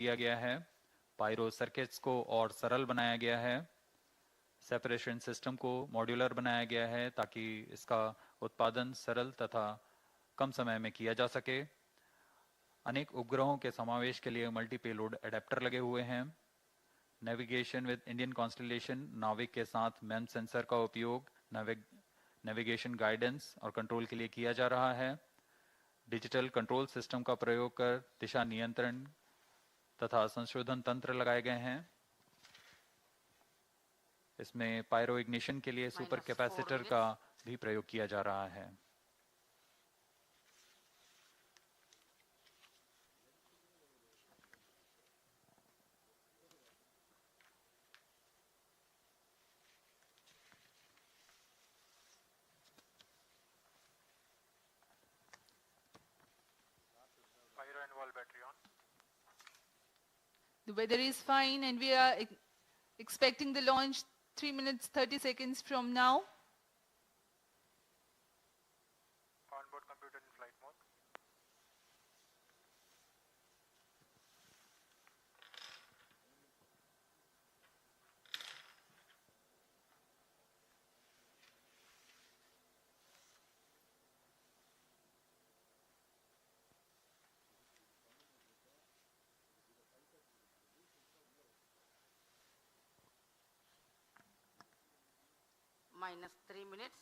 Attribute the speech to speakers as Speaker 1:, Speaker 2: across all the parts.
Speaker 1: किया गया है। पायरो सर्किट्स को और सरल बनाया गया है। सेपरेशन सिस्टम को मॉड्यूलर बनाया गया है ताकि इसका उत्पादन सरल तथा कम समय में किया जा सके। अनेक उपग्रहों के समावेश के लिए मल्टी पेलोड एडेप्टर लगे हुए हैं। नेविगेशन विद इंडियन कॉन्स्टलेशन, नाविक के साथ मैम सेंसर का उपयोग नेविगेशन गाइडेंस और कंट्रोल के लिए किया जा रहा है। डिजिटल कंट्रोल सिस्टम का प्रयोग कर दिशा नियंत्रण तथा संशोधन तंत्र लगाए गए हैं। इसमें पायरो इग्निशन के लिए सुपर कैपेसिटर का भी प्रयोग किया जा रहा है।
Speaker 2: The weather is fine and we are expecting the launch 3 minutes 30 seconds from now.
Speaker 3: Onboard computer in flight mode.
Speaker 4: Minus 3 minutes.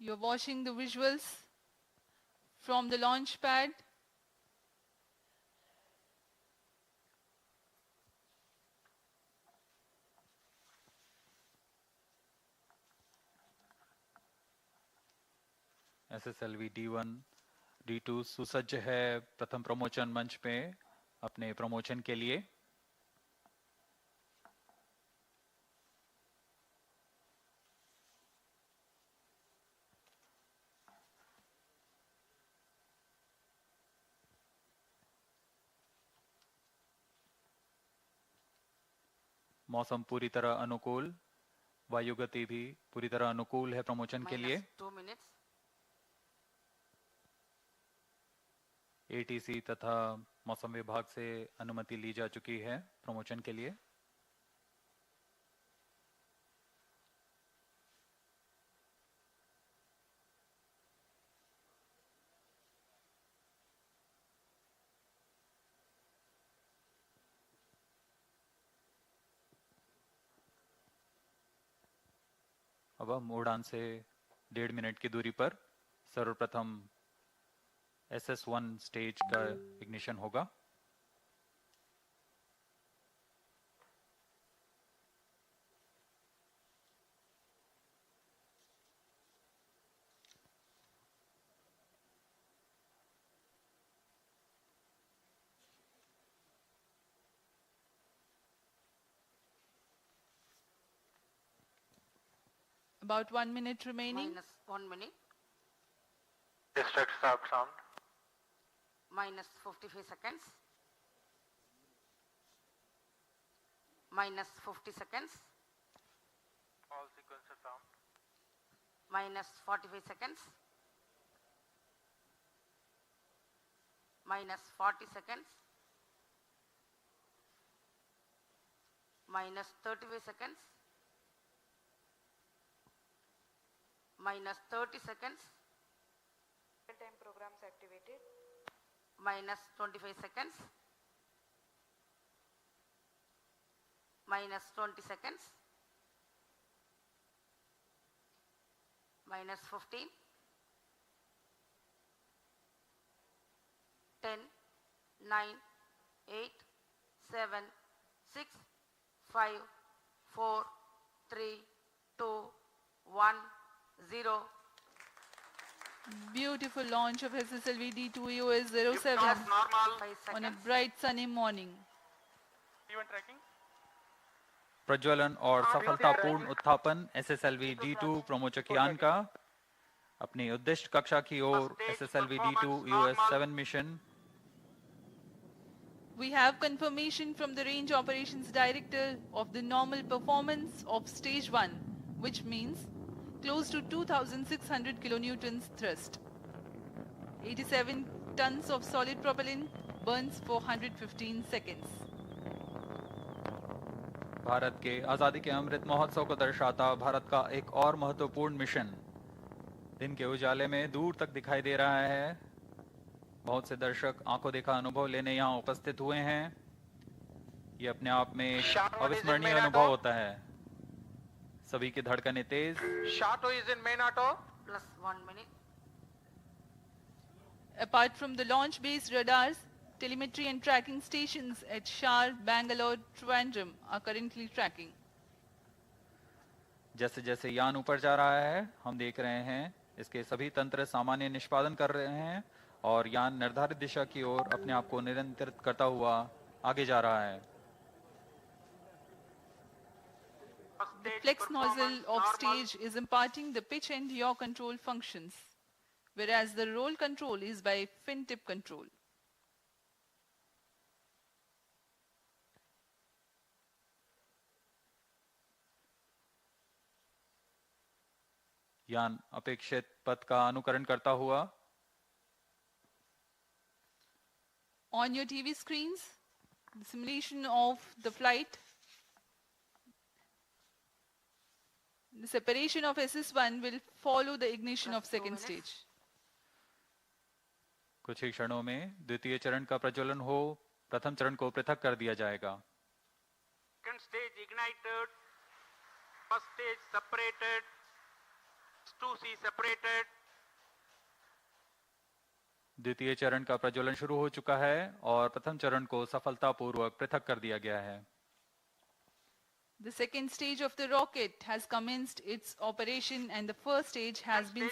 Speaker 2: You're watching the visuals from the launch pad.
Speaker 1: SSLV-D1 D2 सुसज्ज है प्रथम प्रमोचन मंच पे अपने प्रमोचन के लिए। मौसम पूरी तरह अनुकूल, वायु गति भी पूरी तरह अनुकूल है प्रमोचन के लिए।
Speaker 4: 2 minutes.
Speaker 1: ATC तथा मौसम विभाग से अनुमति ली जा चुकी है प्रमोचन के लिए। अब हम उड़ान से 1.5 मिनट की दूरी पर सर्वप्रथम SS1 स्टेज का इग्निशन होगा।
Speaker 2: About 1 minute remaining.
Speaker 4: Minus 1 minute.
Speaker 3: Distract start sound.
Speaker 4: Minus 55 seconds. Minus 50 seconds.
Speaker 3: All sequencer sound.
Speaker 4: Minus 45 seconds. Minus 40 seconds. Minus 35 seconds. Minus 30 seconds.
Speaker 5: Time programs activated.
Speaker 4: Minus 25 seconds. Minus 20 seconds. Minus 15. 10, 9, 8, 7, 6, 5, 4, 3, 2, 1, 0.
Speaker 2: Beautiful launch of SSLV-D2 EOS 07
Speaker 3: Normal.
Speaker 2: on a bright sunny morning.
Speaker 3: Event tracking.
Speaker 1: प्रज्वलन और सफलतापूर्ण उत्थापन SSLV-D2 प्रमोचकयान का अपनी उद्दिष्ट कक्षा की ओर SSLV-D2 EOS 7 mission
Speaker 2: We have confirmation from the Range Operations Director of the normal performance of stage 1, which means close to 2600 kilonewtons thrust. 87 tons of solid propellant burns for 115 seconds.
Speaker 1: Bharat के आज़ादी के अमृत महोत्सव को दर्शाता भारत का एक और महत्वपूर्ण मिशन दिन के उजाले में दूर तक दिखाई दे रहा है। बहुत से दर्शक आंखों देखा अनुभव लेने यहाँ उपस्थित हुए हैं। ये अपने आप में एक अविस्मरणीय अनुभव होता है। सभी की धड़कनें तेज।
Speaker 3: Shato is in main auto.
Speaker 4: Plus 1 minute.
Speaker 2: Apart from the launch-based radars, telemetry and tracking stations at Shar, Bangalore, Trivandrum are currently tracking.
Speaker 1: जैसे जैसे यान ऊपर जा रहा है, हम देख रहे हैं इसके सभी तंत्र सामान्य निष्पादन कर रहे हैं और यान निर्धारित दिशा की ओर अपने आप को निरंतरित करता हुआ आगे जा रहा है।
Speaker 2: The flex nozzle of stage is imparting the pitch and yaw control functions, whereas the roll control is by fin tip control.
Speaker 1: यान अपेक्षित पथ का अनुकरण करता हुआ
Speaker 2: On your TV screens, the simulation of the flight, the separation of SS1 will follow the ignition of second stage.
Speaker 1: कुछ ही क्षणों में द्वितीय चरण का प्रज्वलन हो, प्रथम चरण को पृथक कर दिया जाएगा।
Speaker 3: Second stage ignited. First stage separated. 2C separated.
Speaker 1: द्वितीय चरण का प्रज्वलन शुरू हो चुका है और प्रथम चरण को सफलतापूर्वक पृथक कर दिया गया है।
Speaker 2: The second stage of the rocket has commenced its operation and the first stage has been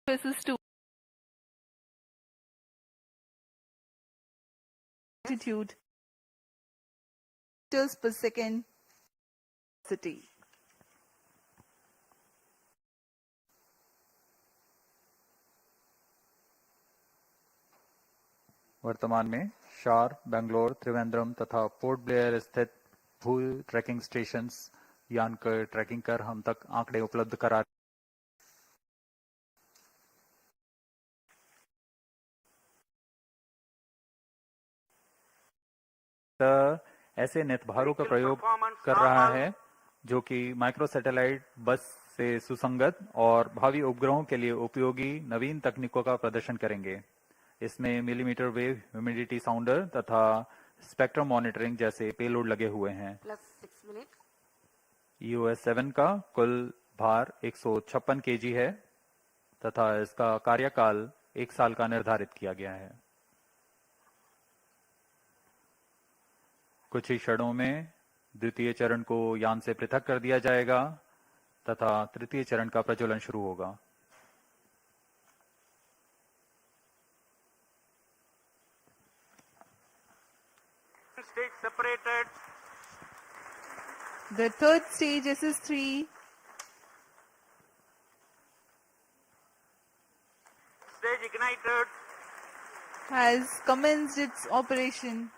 Speaker 2: SS2 altitude meters per second velocity.
Speaker 1: वर्तमान में शार, बेंगलोर, त्रिवेंद्रम तथा पोर्ट ब्लेयर स्थित भू ट्रैकिंग स्टेशंस यान का ट्रैकिंग कर हम तक आंकड़े उपलब्ध करा ऐसे नेतभारों का प्रयोग कर रहा है जो कि माइक्रो सैटेलाइट बस से सुसंगत और भावी उपग्रहों के लिए उपयोगी नवीन तकनीकों का प्रदर्शन करेंगे। इसमें मिलीमीटर वेव ह्यूमिडिटी साउंडर तथा स्पेक्ट्रम मॉनिटरिंग जैसे पेलोड लगे हुए हैं। EOS-7 का कुल भार 156 kg है तथा इसका कार्यकाल 1 साल का निर्धारित किया गया है। कुछ ही क्षणों में द्वितीय चरण को यान से पृथक कर दिया जाएगा तथा तृतीय चरण का प्रज्वलन शुरू होगा।
Speaker 3: Stage separated.
Speaker 2: The third stage SS3
Speaker 3: Stage ignited.
Speaker 2: has commenced its operation.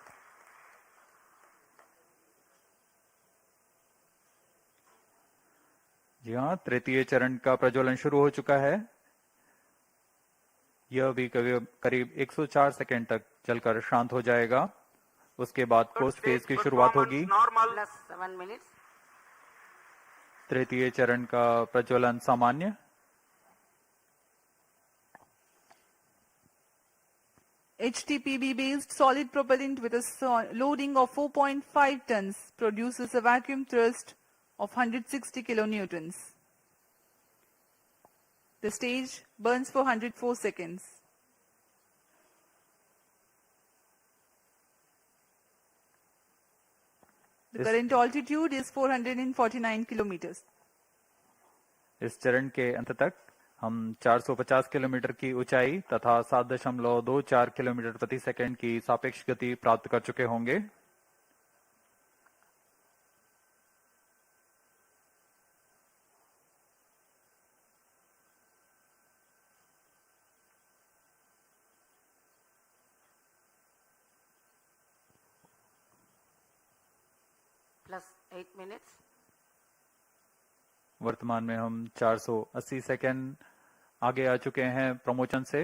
Speaker 1: जी हाँ, तृतीय चरण का प्रज्वलन शुरू हो चुका है। यह भी करीब 104 सेकेंड तक चलकर शांत हो जाएगा। उसके बाद कोस्ट फेज की शुरुआत होगी। तृतीय चरण का प्रज्वलन सामान्य।
Speaker 2: HTPB-based solid propellant with a loading of 4.5 tons produces a vacuum thrust of 160 kilonewtons. The stage burns for 104 seconds. The current altitude is 449 kilometers.
Speaker 1: इस चरण के अंत तक हम 450 किलोमीटर की ऊंचाई तथा 7.24 किलोमीटर प्रति सेकंड की सापेक्ष गति प्राप्त कर चुके होंगे।+8
Speaker 4: minutes.
Speaker 1: वर्तमान में हम 480 सेकेंड आगे आ चुके हैं प्रमोशन से।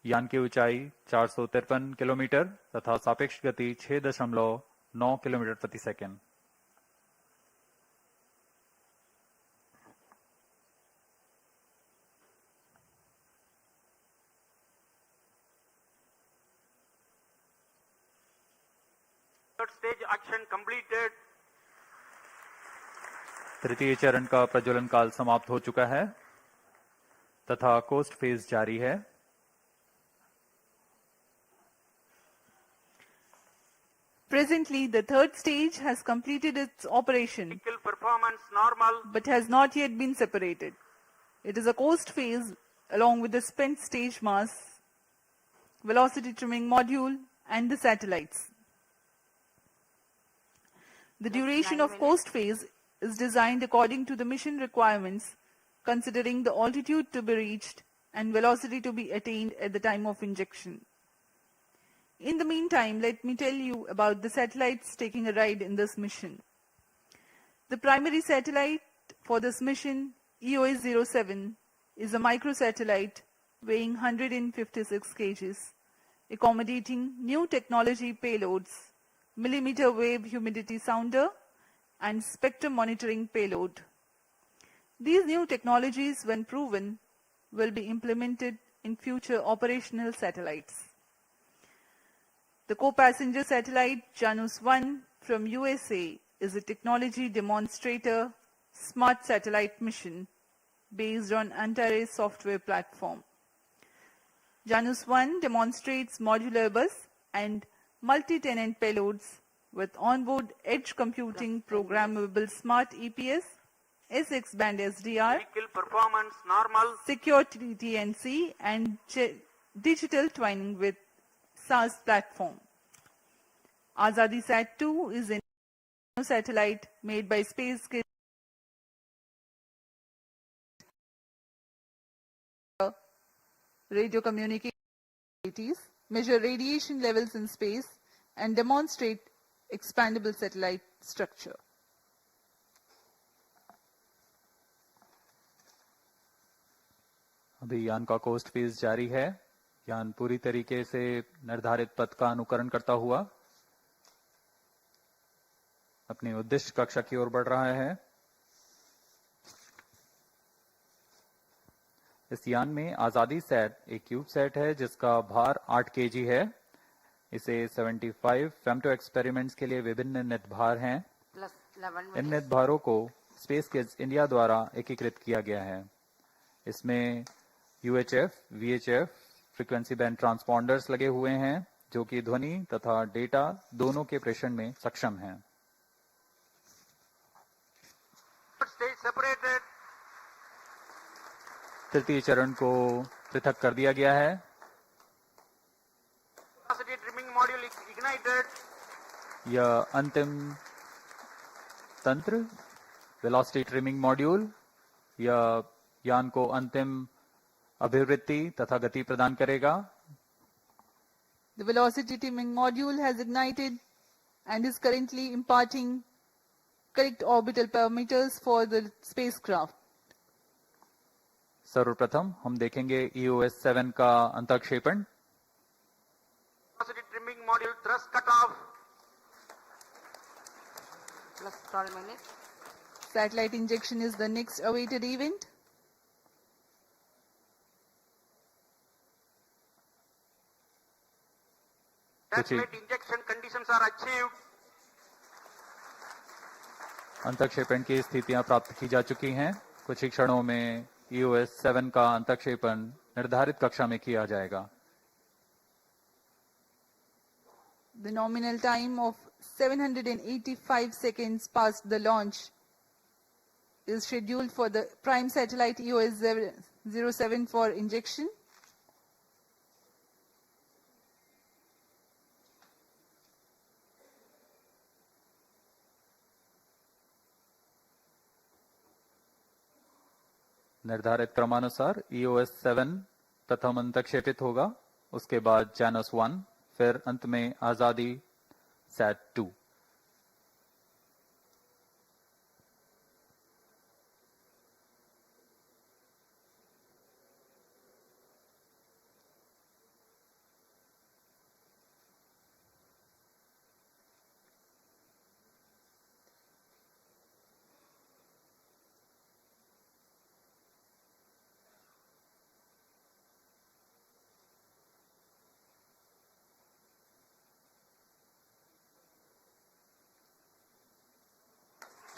Speaker 1: यान की ऊंचाई 453 किलोमीटर तथा सापेक्ष गति 6.9 किलोमीटर प्रति second.
Speaker 3: Third stage action completed.
Speaker 1: तृतीय चरण का प्रज्वलन काल समाप्त हो चुका है तथा कोस्ट फेज जारी है।
Speaker 2: Presently, the third stage has completed its operation,
Speaker 3: Vehicle performance normal.
Speaker 2: but has not yet been separated. It is a coast phase along with the spent stage mass, velocity trimming module, and the satellites. The duration of coast phase is designed according to the mission requirements, considering the altitude to be reached and velocity to be attained at the time of injection. In the meantime, let me tell you about the satellites taking a ride in this mission. The primary satellite for this mission, EOS-07, is a microsatellite weighing 156 kg, accommodating new technology payloads, millimeter wave humidity sounder, and spectrum monitoring payload. These new technologies, when proven, will be implemented in future operational satellites. The co-passenger satellite Janus-1 from USA is a technology demonstrator smart satellite mission based on Antares software platform. Janus-1 demonstrates modular bus and multi-tenant payloads with onboard edge computing programmable smart EPS, SX band SDR,
Speaker 3: Vehicle performance normal.
Speaker 2: secure TNC, and digital twinning with SAS platform. Azadi Sat-2 is a satellite made by Space radio communications, measure radiation levels in space, and demonstrate expandable satellite structure.
Speaker 1: अभी यान का coast phase जारी है। यान पूरी तरीके से निर्धारित पथ का अनुकरण करता हुआ अपनी उद्दिष्ट कक्षा की ओर बढ़ रहा है। इस यान में आजादी सेट एक क्यूब सेट है जिसका भार 8 केजी है। इसे 75 फेम्टो एक्सपेरिमेंट्स के लिए विभिन्न नित भार हैं।
Speaker 4: Plus 11
Speaker 1: इन
Speaker 4: minutes.
Speaker 1: नित भारों को स्पेस किड्स इंडिया द्वारा एकीकृत किया गया है। इसमें UHF, VHF फ्रीक्वेंसी बैंड ट्रांसपॉन्डर्स लगे हुए हैं जो कि ध्वनि तथा डेटा दोनों के प्रेषण में सक्षम हैं।
Speaker 3: Stage separated.
Speaker 1: तृतीय चरण को पृथक कर दिया गया है।
Speaker 3: Velocity trimming module ignited.
Speaker 1: यह अंतिम तंत्र वेलोसिटी ट्रिमिंग मॉड्यूल यह यान को अंतिम अभिवृत्ति तथा गति प्रदान करेगा।
Speaker 2: The velocity trimming module has ignited and is currently imparting correct orbital parameters for the spacecraft.
Speaker 1: सर्वप्रथम हम देखेंगे EOS 7 का अंतःक्षेपण।
Speaker 3: Velocity trimming module thrust cutoff.
Speaker 4: Plus 12 minutes.
Speaker 2: Satellite injection is the next awaited event.
Speaker 3: Satellite injection conditions are achieved.
Speaker 1: अंतःक्षेपण की स्थितियां प्राप्त की जा चुकी हैं। कुछ ही क्षणों में EOS 7 का अंतःक्षेपण निर्धारित कक्षा में किया जाएगा।
Speaker 2: The nominal time of 785 seconds past the launch is scheduled for the prime satellite EOS 07 for injection.
Speaker 1: निर्धारित क्रमानुसार EOS 7 प्रथम अंतःक्षेपित होगा, उसके बाद Janus 1, फिर अंत में आजादी सैट 2।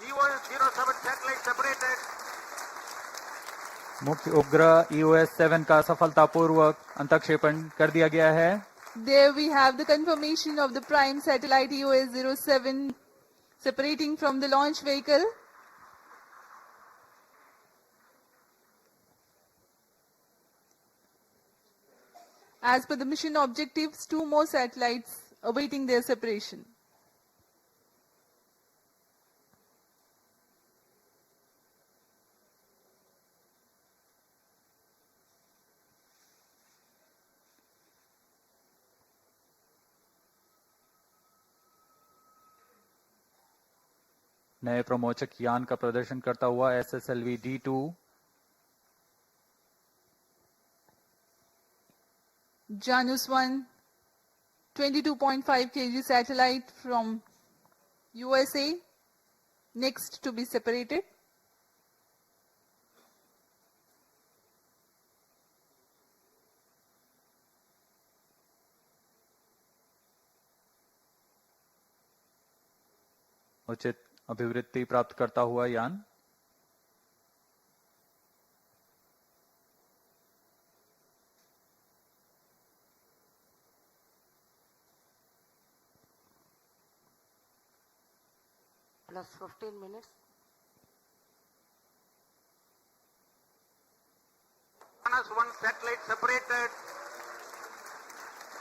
Speaker 3: EOS 07 satellite separated.
Speaker 1: मुख्य उपग्रह EOS 7 का सफलतापूर्वक अंतःक्षेपण कर दिया गया है।
Speaker 2: There we have the confirmation of the prime satellite EOS 07 separating from the launch vehicle. As per the mission objectives, 2 more satellites awaiting their separation.
Speaker 1: नए प्रमोचक यान का प्रदर्शन करता हुआ SSLV-D2
Speaker 2: Janus 1, 22.5 kg satellite from USA, next to be separated.
Speaker 1: उचित अभिवृत्ति प्राप्त करता हुआ यान
Speaker 4: Plus 15 minutes.
Speaker 3: Janus 1 satellite separated.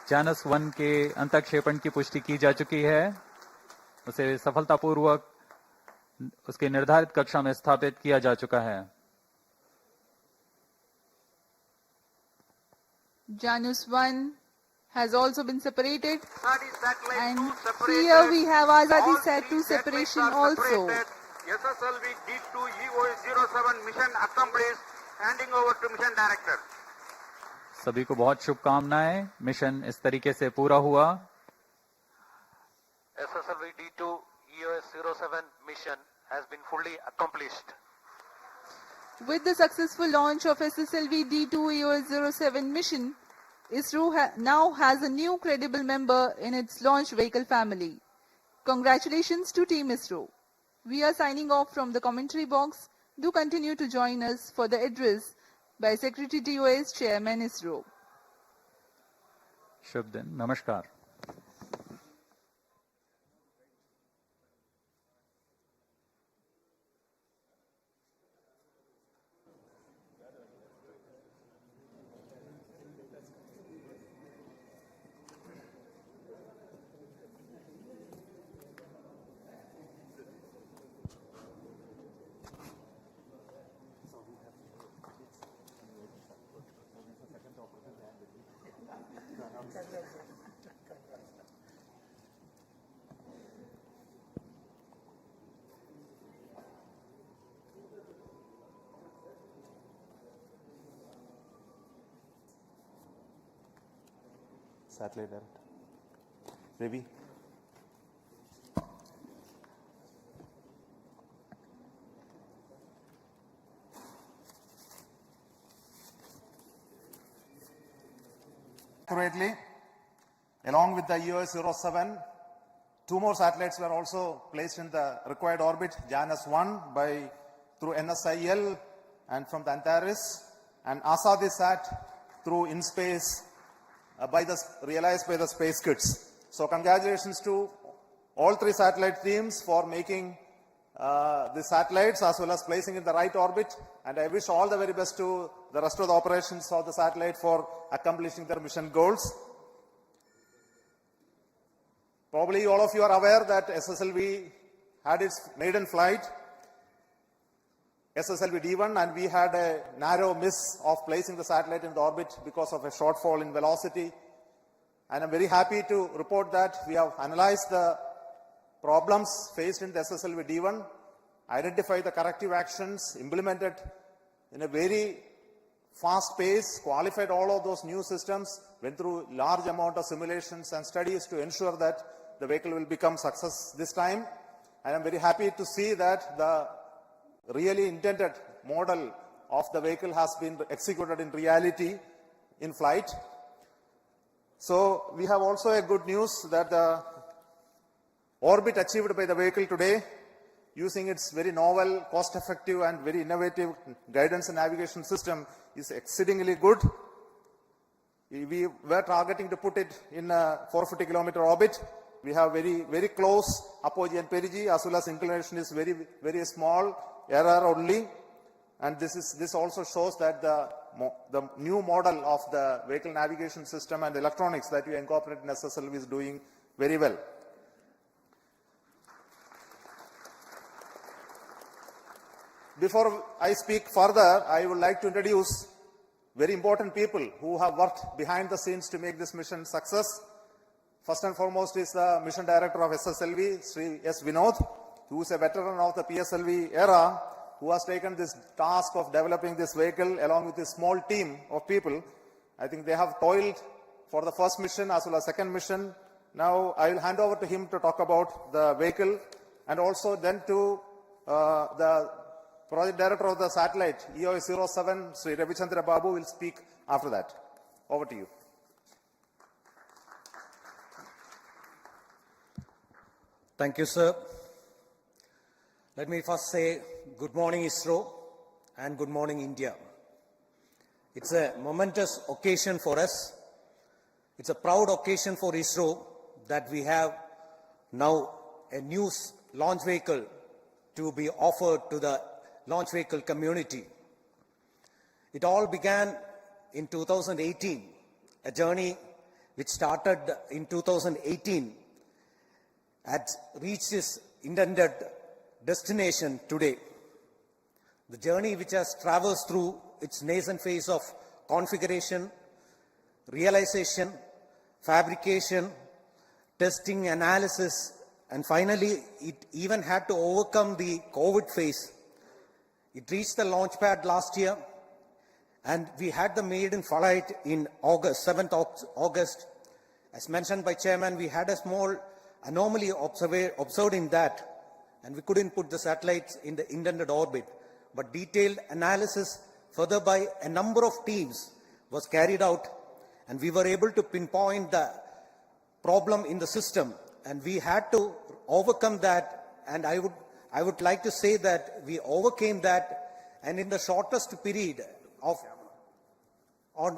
Speaker 1: Janus 1 के अंतःक्षेपण की पुष्टि की जा चुकी है। उसे सफलतापूर्वक उसके निर्धारित कक्षा में स्थापित किया जा चुका है।
Speaker 2: Janus 1 has also been separated.
Speaker 3: Azadi satellite
Speaker 2: And
Speaker 3: 2 separated.
Speaker 2: here we have Azadi
Speaker 3: All
Speaker 2: Sat 2
Speaker 3: three satellites
Speaker 2: separation
Speaker 3: are
Speaker 2: also.
Speaker 3: separated. SSLV-D2 EOS-07 mission accomplished. Handing over to mission director.
Speaker 1: सभी को बहुत शुभकामनाएं। मिशन इस तरीके से पूरा हुआ।
Speaker 6: SSLV-D2 EOS-07 mission has been fully accomplished.
Speaker 2: With the successful launch of SSLV-D2 EOS-07 mission, ISRO now has a new credible member in its launch vehicle family. Congratulations to Team ISRO. We are signing off from the commentary box. Do continue to join us for the address by Secretary TOS Chairman ISRO.
Speaker 1: शुभ दिन, नमस्कार।
Speaker 7: Satellite director. Ravi. Accurately, along with the EOS-07, two more satellites were also placed in the required orbit, JANS-1 through NSIL and from the Antares, and Azadi Sat through InSpace realized by the space kits. So congratulations to all three satellite teams for making the satellites as well as placing in the right orbit, and I wish all the very best to the rest of the operations of the satellite for accomplishing their mission goals. Probably all of you are aware that SSLV had its maiden flight, SSLV-D1, and we had a narrow miss of placing the satellite in the orbit because of a shortfall in velocity. And I'm very happy to report that we have analyzed the problems faced in the SSLV-D1, identified the corrective actions, implemented in a very fast pace, qualified all of those new systems, went through large amount of simulations and studies to ensure that the vehicle will become success this time. And I'm very happy to see that the really intended model of the vehicle has been executed in reality in flight. So we have also a good news that the orbit achieved by the vehicle today, using its very novel, cost-effective and very innovative guidance and navigation system, is exceedingly good. We were targeting to put it in a 450-kilometer orbit. We have very close apogee and perigee, as well as inclination is very small, error only, and this also shows that the new model of the vehicle navigation system and electronics that we incorporate in SSLV is doing very well. Before I speak further, I would like to introduce very important people who have worked behind the scenes to make this mission success. First and foremost is the mission director of SSLV, Sri S. Vinod, who is a veteran of the PSLV era, who has taken this task of developing this vehicle along with a small team of people. I think they have toiled for the first mission as well as second mission. Now I will hand over to him to talk about the vehicle, and also then to the project director of the satellite, EOS-07, Sri Ravichandra Babu, will speak after that. Over to you.
Speaker 8: Thank you, sir. Let me first say good morning, ISRO, and good morning, India. It's a momentous occasion for us. It's a proud occasion for ISRO that we have now a new launch vehicle to be offered to the launch vehicle community. It all began in 2018, a journey which started in 2018 had reached its intended destination today. The journey which has traversed through its nascent phase of configuration, realization, fabrication, testing, analysis, and finally it even had to overcome the COVID phase. It reached the launch pad last year, and we had the maiden flight in August, 7th August. As mentioned by Chairman, we had a small anomaly observed in that, and we couldn't put the satellites in the intended orbit. But detailed analysis further by a number of teams was carried out, and we were able to pinpoint the problem in the system, and we had to overcome that. And I would like to say that we overcame that, and in the shortest period of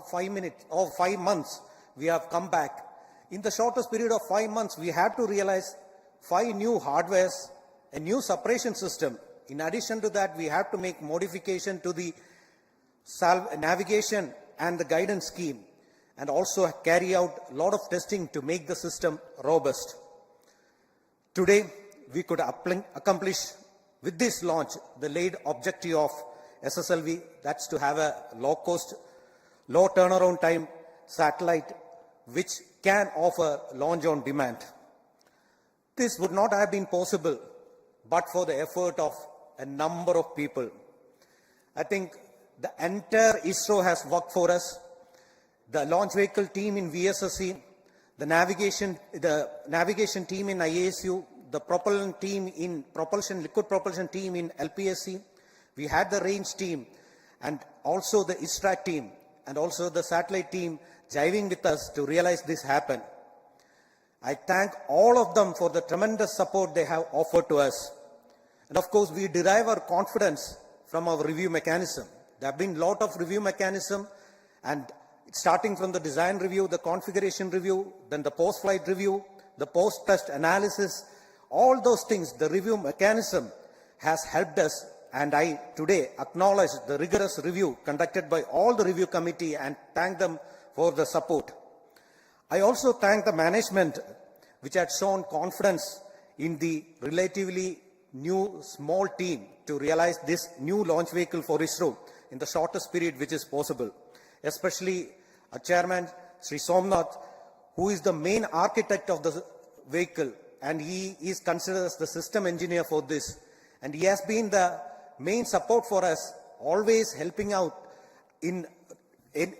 Speaker 8: 5 months, we have come back. In the shortest period of 5 months, we had to realize 5 new hardwares, a new separation system. In addition to that, we have to make modification to the navigation and the guidance scheme, and also carry out a lot of testing to make the system robust. Today, we could accomplish with this launch the laid objective of SSLV, that's to have a low-cost, low turnaround time satellite which can offer launch on demand. This would not have been possible but for the effort of a number of people. I think the entire Isro has worked for us. The launch vehicle team in VSSC, the navigation team in IASU, the propulsion team in liquid propulsion team in LPSC. We had the range team, and also the ISTRAC team, and also the satellite team jiving with us to realize this happen. I thank all of them for the tremendous support they have offered to us. And of course, we derive our confidence from our review mechanism. There have been a lot of review mechanism, and starting from the design review, the configuration review, then the post-flight review, the post-test analysis, all those things, the review mechanism has helped us, and I today acknowledge the rigorous review conducted by all the review committee and thank them for the support. I also thank the management which had shown confidence in the relatively new small team to realize this new launch vehicle for Isro in the shortest period which is possible. Especially our chairman, Sri Somnath, who is the main architect of the vehicle, and he is considered as the system engineer for this. And he has been the main support for us, always helping out in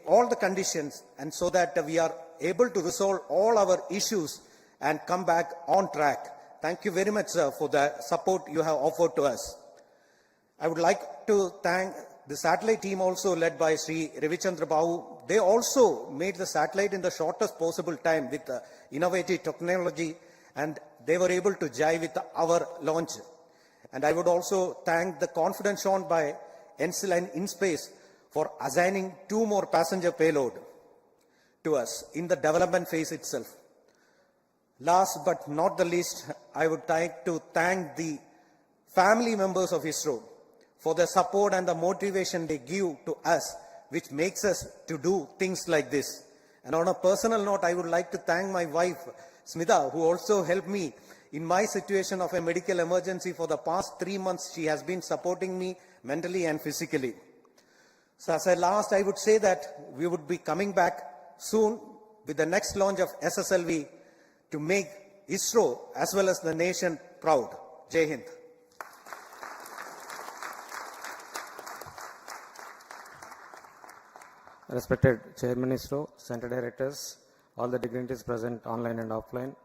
Speaker 8: all the conditions, and so that we are able to resolve all our issues and come back on track. Thank you very much, sir, for the support you have offered to us. I would like to thank the satellite team also led by Sri Ravichandra Babu. They also made the satellite in the shortest possible time with innovative technology, and they were able to jive with our launch. And I would also thank the confidence shown by Ensign and InSpace for assigning 2 more passenger payload to us in the development phase itself. Last but not the least, I would like to thank the family members of Isro for the support and the motivation they give to us, which makes us to do things like this. And on a personal note, I would like to thank my wife, Smita, who also helped me in my situation of a medical emergency for the past 3 months. She has been supporting me mentally and physically. So as a last, I would say that we would be coming back soon with the next launch of SSLV to make Isro as well as the nation proud. Jai Hind.
Speaker 9: Respected Chairman Isro, Center Directors, all the dignitaries present online and offline,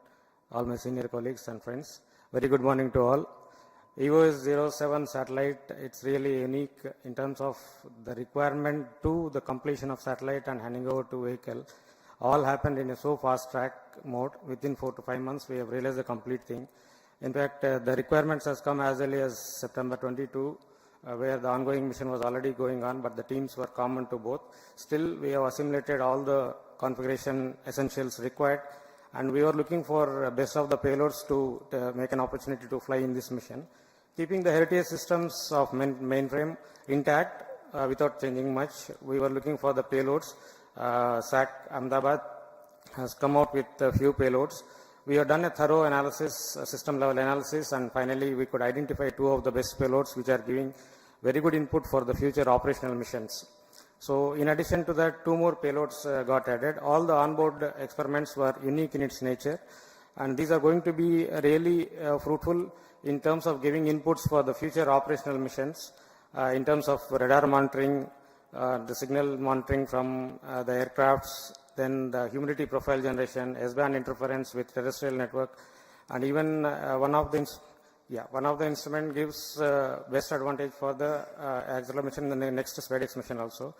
Speaker 9: all my senior colleagues and friends, very good morning to all. EOS 07 satellite, it's really unique in terms of the requirement to the completion of satellite and handing over to vehicle. All happened in a so fast track mode. Within 4 to 5 months, we have realized the complete thing. In fact, the requirements has come as early as September 22, where the ongoing mission was already going on, but the teams were common to both. Still, we have assimilated all the configuration essentials required, and we were looking for best of the payloads to make an opportunity to fly in this mission. Keeping the heritage systems of mainframe intact without changing much, we were looking for the payloads. SAC Ahmedabad has come out with a few payloads. We have done a thorough analysis, system level analysis, and finally we could identify 2 of the best payloads which are giving very good input for the future operational missions. So in addition to that, 2 more payloads got added. All the onboard experiments were unique in its nature, and these are going to be really fruitful in terms of giving inputs for the future operational missions, in terms of radar monitoring, the signal monitoring from the aircrafts, then the humidity profile generation, S-band interference with terrestrial network, and even one of the instrument gives best advantage for the acceleration in the next SpaceX mission also.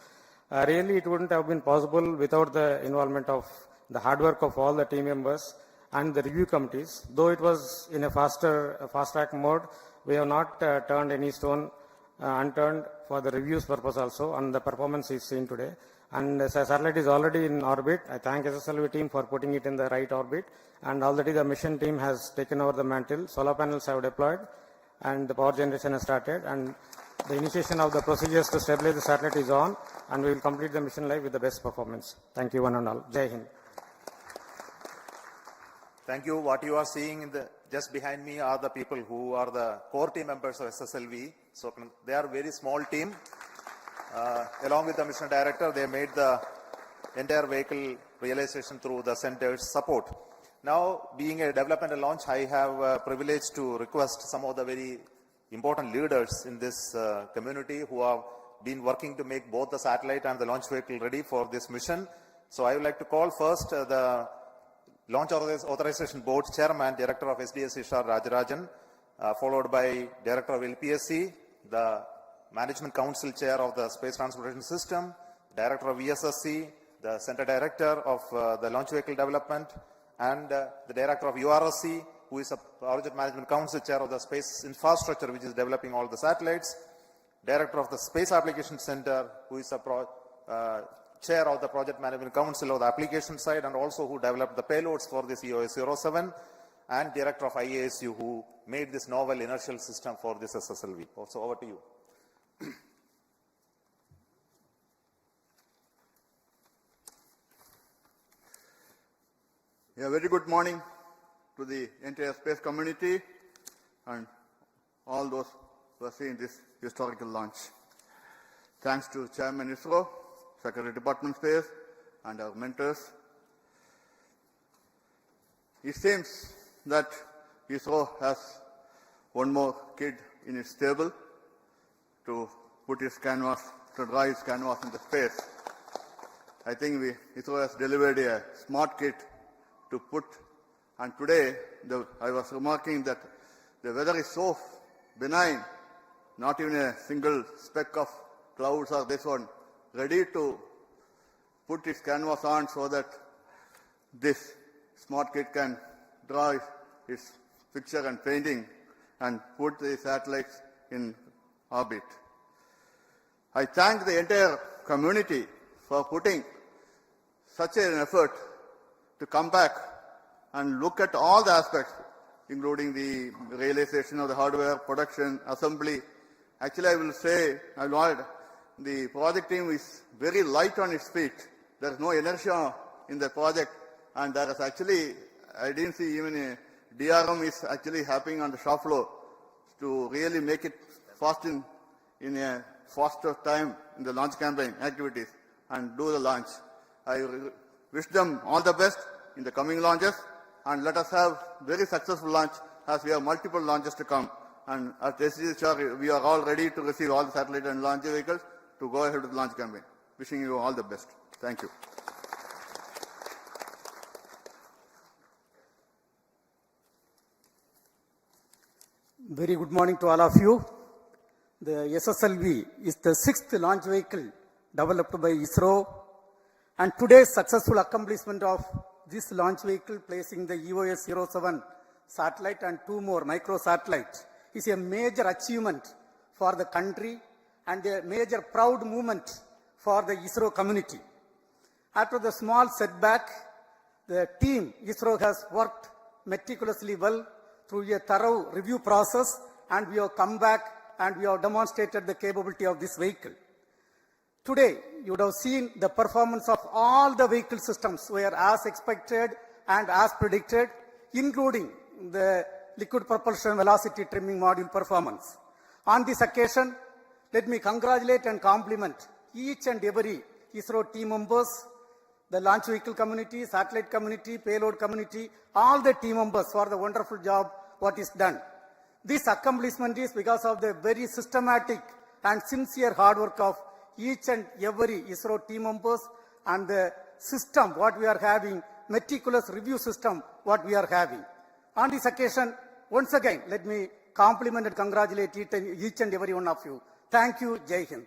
Speaker 9: Really, it wouldn't have been possible without the involvement of the hard work of all the team members and the review committees. Though it was in a fast-track mode, we have not turned any stone unturned for the reviews purpose also, and the performance is seen today. And the satellite is already in orbit. I thank SSLV team for putting it in the right orbit. And already the mission team has taken over the mantle. Solar panels have deployed, and the power generation has started. And the initiation of the procedures to stabilize the satellite is on, and we will complete the mission live with the best performance. Thank you, one and all. Jai Hind.
Speaker 7: Thank you. What you are seeing in the just behind me are the people who are the core team members of SSLV. So they are a very small team. Along with the mission director, they made the entire vehicle realization through the center's support. Now, being a development and launch, I have privilege to request some of the very important leaders in this community who have been working to make both the satellite and the launch vehicle ready for this mission. So I would like to call first the Launch Authorization Board Chairman, Director of SDS Ishar Rajarajan, followed by Director of LPSC, the Management Council Chair of the Space Transportation System, Director of ESSC, the Center Director of the Launch Vehicle Development, and the Director of URSC, who is a Project Management Council Chair of the Space Infrastructure, which is developing all the satellites, Director of the Space Application Center, who is a Chair of the Project Management Council of the application side, and also who developed the payloads for this EOS-07, and Director of IASU, who made this novel inertial system for this SSLV. So over to you.
Speaker 10: Yeah, very good morning to the entire space community and all those who are seeing this historical launch. Thanks to Chairman Isro, Secretary Department Space, and our mentors. It seems that Isro has one more kid in its stable to put its canvas, to draw its canvas into space. I think Isro has delivered a smart kit to put, and today I was remarking that the weather is so benign, not even a single speck of clouds or this one, ready to put its canvas on so that this smart kit can draw its picture and painting and put the satellites in orbit. I thank the entire community for putting such an effort to come back and look at all the aspects, including the realization of the hardware, production, assembly. Actually, I will say, the project team is very light on its feet. There is no inertia in the project, and there is actually, I didn't see even a DRM is actually happening on the shop floor to really make it fast in a faster time in the launch campaign activities and do the launch. I wish them all the best in the coming launches, and let us have very successful launch as we have multiple launches to come. And at SSLV, we are all ready to receive all the satellite and launch vehicles to go ahead with the launch campaign. Wishing you all the best. Thank you.
Speaker 11: Very good morning to all of you. The SSLV is the 6th launch vehicle developed by Isro, and today's successful accomplishment of this launch vehicle, placing the EOS-07 satellite and 2 more micro satellites, is a major achievement for the country and a major proud moment for the Isro community. After the small setback, the team Isro has worked meticulously well through a thorough review process, and we have come back and we have demonstrated the capability of this vehicle. Today, you would have seen the performance of all the vehicle systems were as expected and as predicted, including the liquid propulsion velocity trimming module performance. On this occasion, let me congratulate and compliment each and every ISRO team members, the launch vehicle community, satellite community, payload community, all the team members for the wonderful job what is done. This accomplishment is because of the very systematic and sincere hard work of each and every ISRO team members and the system what we are having, meticulous review system what we are having. On this occasion, once again, let me compliment and congratulate each and every one of you. Thank you. Jai Hind.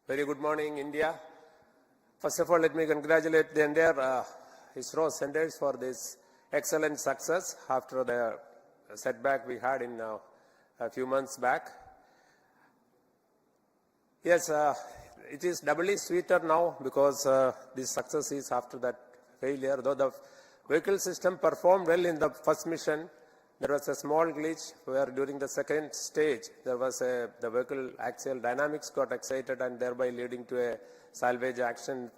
Speaker 12: Very good morning, India. First of all, let me congratulate the entire ISRO centers for this excellent success after the setback we had in a few months back. Yes, it is doubly sweeter now because this success is after that failure. Though the vehicle system performed well in the first mission, there was a small glitch where during the second stage, there was the vehicle axial dynamics got excited and thereby leading to a salvage action.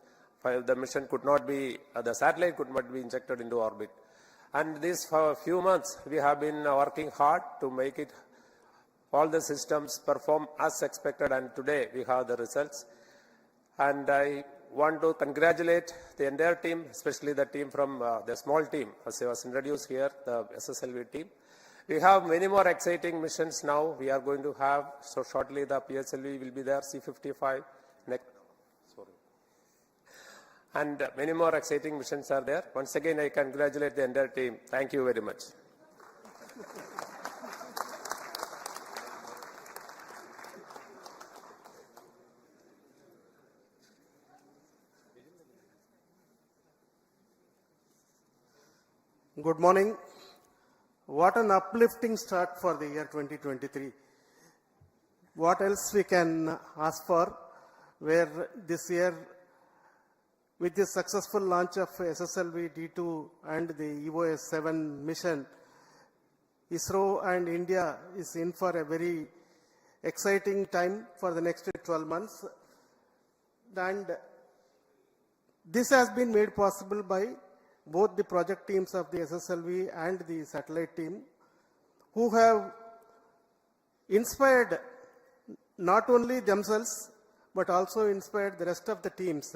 Speaker 12: The mission could not be, the satellite could not be injected into orbit. And this for a few months, we have been working hard to make it, all the systems perform as expected, and today we have the results. And I want to congratulate the entire team, especially the team from the small team, as I was introduced here, the SSLV team. We have many more exciting missions now. We are going to have, so shortly the PSLV will be there, C-55, next. And many more exciting missions are there. Once again, I congratulate the entire team. Thank you very much.
Speaker 13: Good morning. What an uplifting start for the year 2023. What else we can ask for, where this year, with the successful launch of SSLV-D2 and the EOS-7 mission, ISRO and India is in for a very exciting time for the next 12 months. And this has been made possible by both the project teams of the SSLV and the satellite team, who have inspired not only themselves, but also inspired the rest of the teams.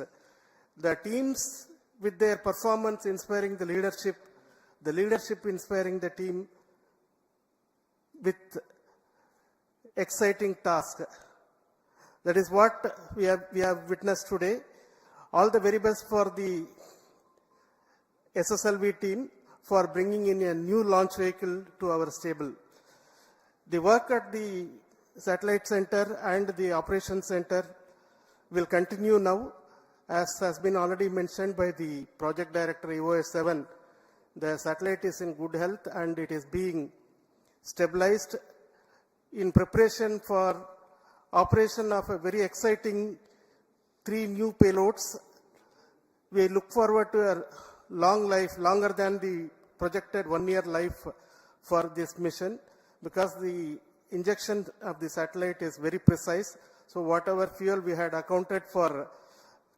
Speaker 13: The teams with their performance inspiring the leadership inspiring the team with exciting task. That is what we have witnessed today. All the very best for the SSLV team for bringing in a new launch vehicle to our stable. The work at the satellite center and the operations center will continue now. As has been already mentioned by the project director EOS-7, the satellite is in good health and it is being stabilized in preparation for operation of a very exciting 3 new payloads. We look forward to a long life, longer than the projected 1-year life for this mission, because the injection of the satellite is very precise. So whatever fuel we had accounted for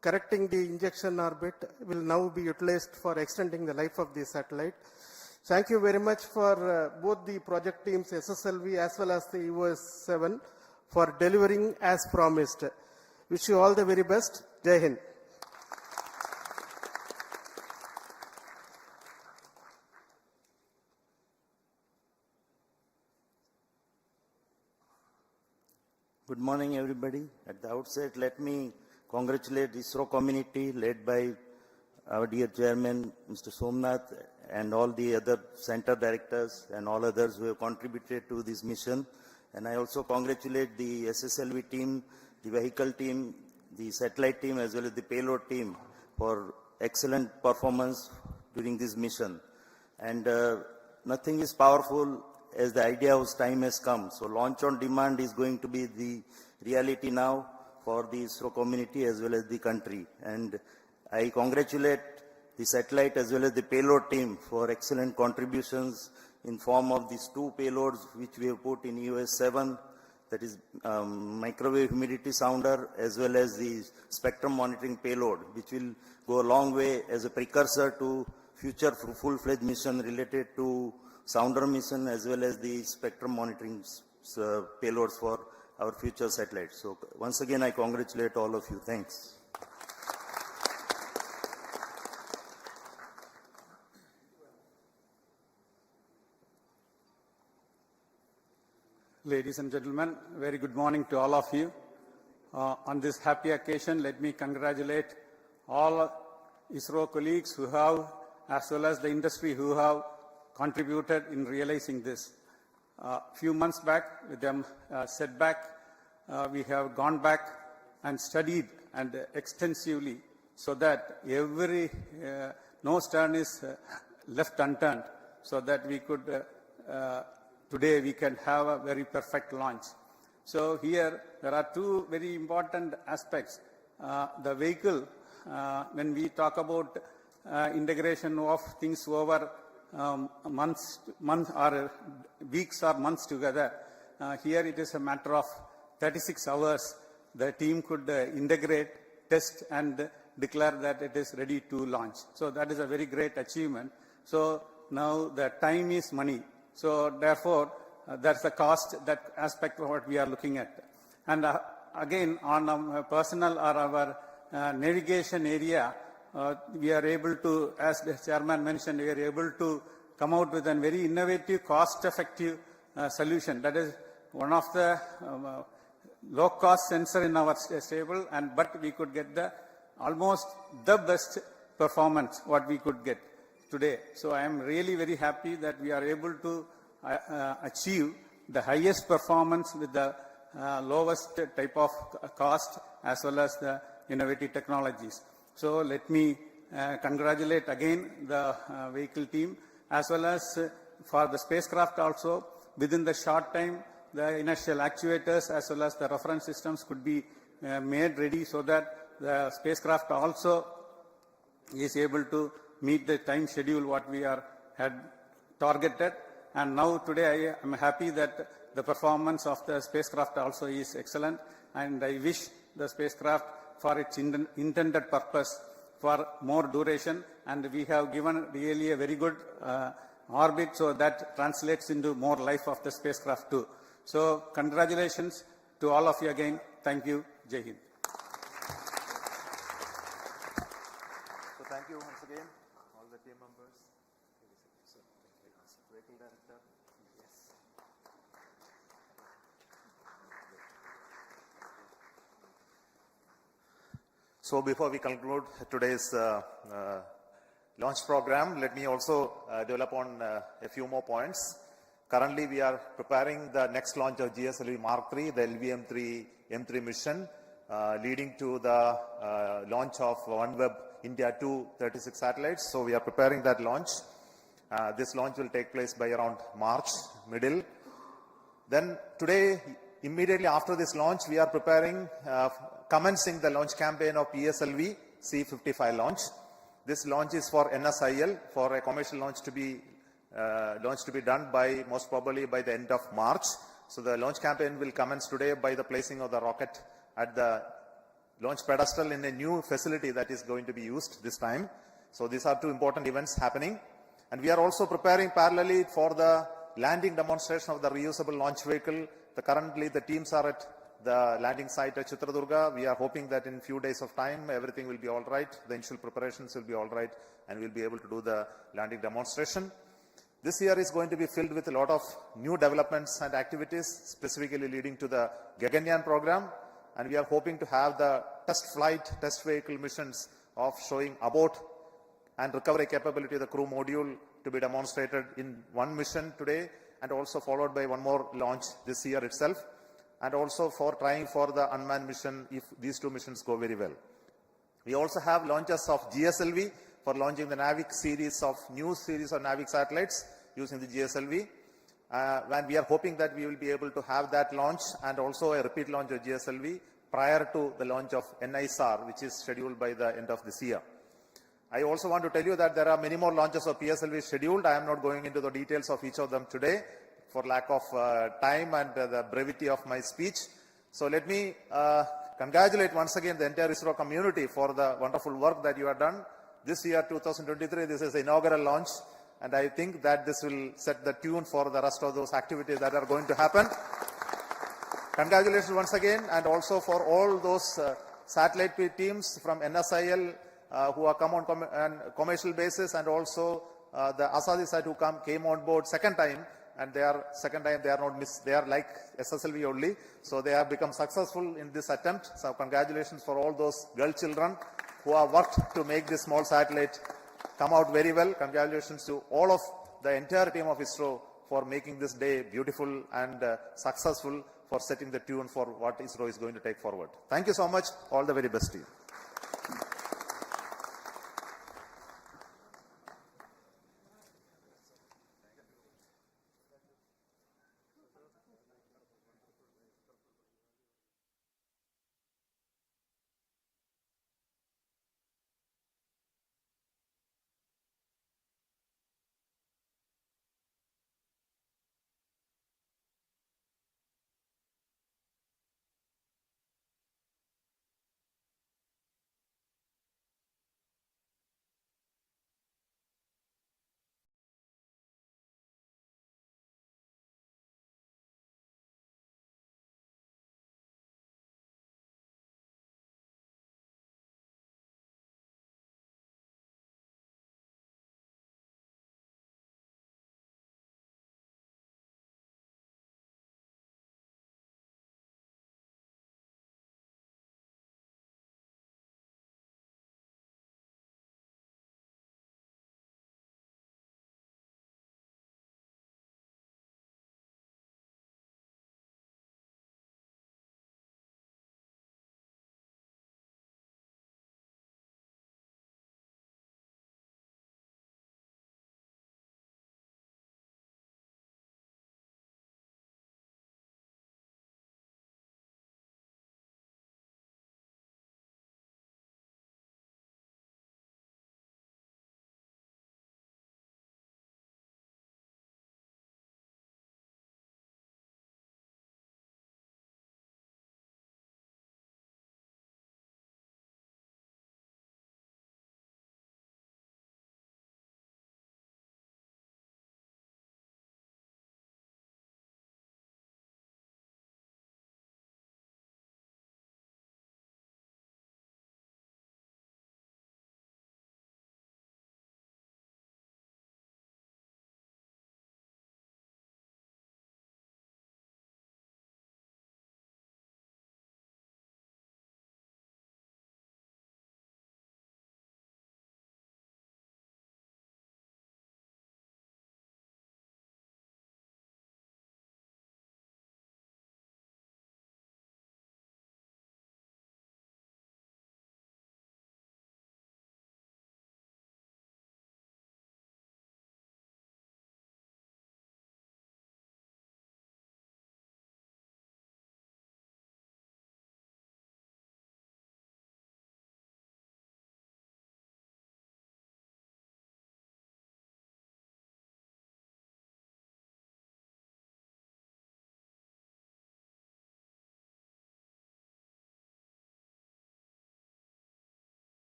Speaker 13: correcting the injection orbit will now be utilized for extending the life of the satellite. Thank you very much for both the project teams, SSLV as well as the EOS-7, for delivering as promised. Wish you all the very best. Jai Hind.
Speaker 14: Good morning, everybody. At the outset, let me congratulate the ISRO community led by our dear chairman, Mr. Somnath, and all the other center directors and all others who have contributed to this mission. And I also congratulate the SSLV team, the vehicle team, the satellite team, as well as the payload team for excellent performance during this mission. And nothing is powerful as the idea of time has come. So launch on demand is going to be the reality now for the ISRO community as well as the country. And I congratulate the satellite as well as the payload team for excellent contributions in form of these 2 payloads which we have put in EOS-7, that is microwave humidity sounder as well as the spectrum monitoring payload, which will go a long way as a precursor to future full-fledged mission related to sounder mission as well as the spectrum monitoring payloads for our future satellites. So once again, I congratulate all of you. Thanks.
Speaker 15: Ladies and gentlemen, very good morning to all of you. On this happy occasion, let me congratulate all Isro colleagues who have, as well as the industry who have contributed in realizing this. Few months back, with them setback, we have gone back and studied and extensively so that every, no stone is left unturned so that we could today we can have a very perfect launch. So here there are two very important aspects. The vehicle, when we talk about integration of things over months or weeks or months together, here it is a matter of 36 hours. The team could integrate, test and declare that it is ready to launch. So that is a very great achievement. So now the time is money. So therefore, that's the cost, that aspect of what we are looking at. And again, on our personal or our navigation area, we are able to, as the chairman mentioned, we are able to come out with a very innovative, cost-effective solution. That is one of the low-cost sensor in our stable, but we could get the almost the best performance what we could get today. So I am really very happy that we are able to achieve the highest performance with the lowest type of cost as well as the innovative technologies. So let me congratulate again the vehicle team as well as for the spacecraft also. Within the short time, the inertial actuators as well as the reference systems could be made ready so that the spacecraft also is able to meet the time schedule what we had targeted. And now today I am happy that the performance of the spacecraft also is excellent, and I wish the spacecraft for its intended purpose for more duration, and we have given really a very good orbit, so that translates into more life of the spacecraft too. So congratulations to all of you again. Thank you. Jai Hind.
Speaker 7: So thank you once again, all the team members. Vehicle director. Yes. So before we conclude today's launch program, let me also develop on a few more points. Currently, we are preparing the next launch of GSLV Mark III, the LVM-3 M3 mission, leading to the launch of OneWeb India 2 36 satellites. So we are preparing that launch. This launch will take place by around March, middle. Then today, immediately after this launch, we are preparing, commencing the launch campaign of PSLV C55 launch. This launch is for NSIL, for a commercial launch to be done by, most probably by the end of March. So the launch campaign will commence today by the placing of the rocket at the launch pedestal in a new facility that is going to be used this time. So these are two important events happening. And we are also preparing parallelly for the landing demonstration of the reusable launch vehicle. Currently, the teams are at the landing site at Chitradurga. We are hoping that in few days of time, everything will be all right. The initial preparations will be all right, and we'll be able to do the landing demonstration. This year is going to be filled with a lot of new developments and activities, specifically leading to the Gaganyaan program. And we are hoping to have the test flight, test vehicle missions of showing abort and recovery capability of the crew module to be demonstrated in one mission today, and also followed by one more launch this year itself, and also for trying for the unmanned mission if these two missions go very well. We also have launches of GSLV for launching the NAVIC series of new series of NAVIC satellites using the GSLV. And we are hoping that we will be able to have that launch and also a repeat launch of GSLV prior to the launch of NISR, which is scheduled by the end of this year. I also want to tell you that there are many more launches of PSLV scheduled. I am not going into the details of each of them today for lack of time and the brevity of my speech. So let me congratulate once again the entire Isro community for the wonderful work that you have done. This year, 2023, this is the inaugural launch. And I think that this will set the tune for the rest of those activities that are going to happen. Congratulations once again, and also for all those satellite teams from NSIL who are come on commercial basis, and also the Asadi side who came on board second time, and they are not missed. They are like SSLV only, so they have become successful in this attempt. So congratulations for all those girl children who have worked to make this small satellite come out very well. Congratulations to all of the entire team of ISRO for making this day beautiful and successful, for setting the tune for what ISRO is going to take forward. Thank you so much. All the very best to you.